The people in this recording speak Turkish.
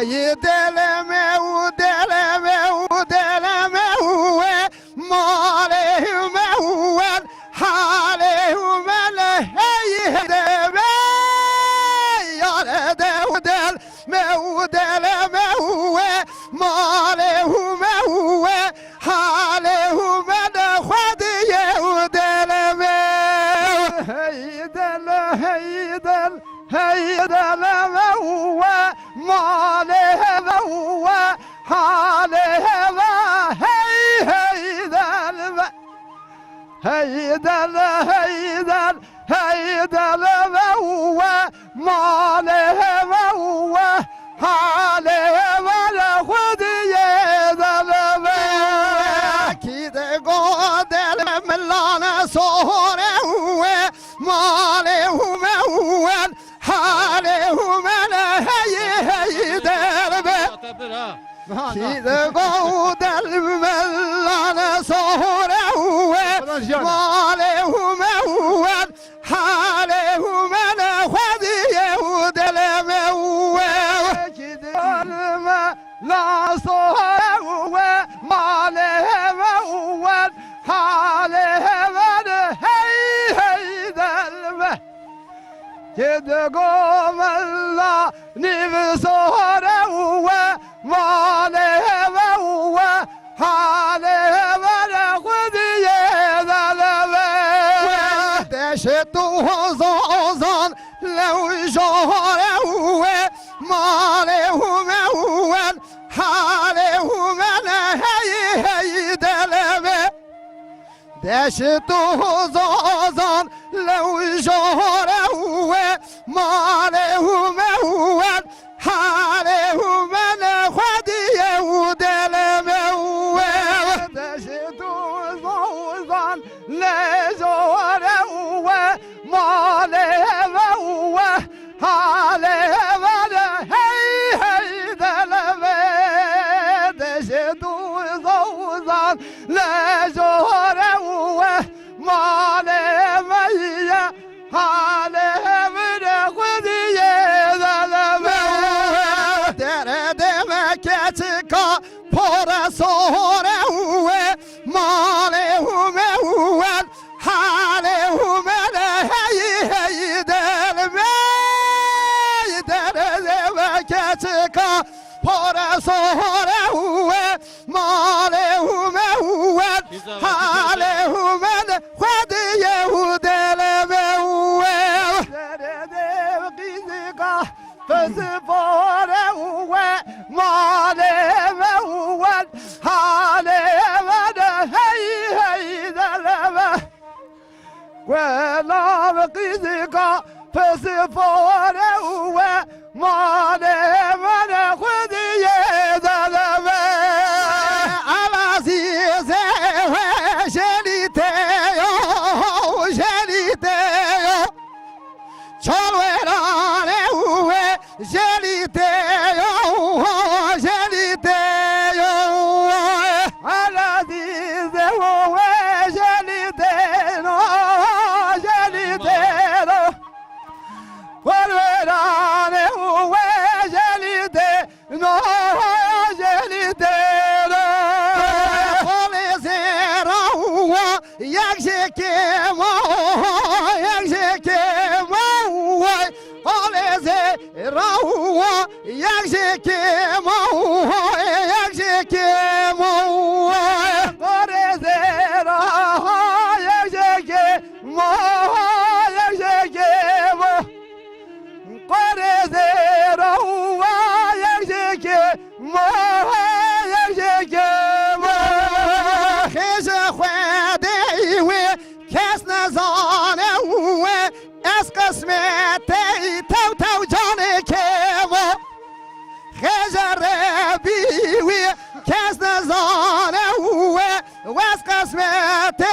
Hey deleme u deleme u deleme u malehme u halehme le hey deme yare de u delme u deleme u malehme u halehme le hadiye u deleme hey del hey del hey deleme u malehme u halehme hey hey delme hey del hey del hey delme u malehme u halehme le hadiye delme kide go delme lana sore u malehme u halehme le hey hey delme kide go delme lana sore u malehme u halehme le hadiye delme u kide delme la sore u malehme u halehme le hey hey delme kide go la niv sore u malehme u halehme le hadiye delme deştu zozan lev jore u malehme u halehme le hey hey delme deştu zozan lev jore u malehme u halehme le hadiye delme deştu zozan le jore u malehme u halehme le hey hey delme deştu zozan le jore u malehme halehme le hadiye delme dere demek etika pora sore u malehme u halehme le hey hey delme dere demek etika pora sore u malehme u halehme le hadiye delme dere demek etika fezfore u malehme u halehme le hey hey delme Quella fisica fezfore u malehme le hadiye delme alazize jelite yo Çalverane uve jelite yo alazize uve jelite no Çalverane uve jelite no Olezera uva yakşekemo Olezera uva yakşekemo Olezera yakşekemo Olezera uva yakşekemo Heze khwede we kesne zane we es kısmete tav cane kemo Heze rebi we kesne zane we es kısmete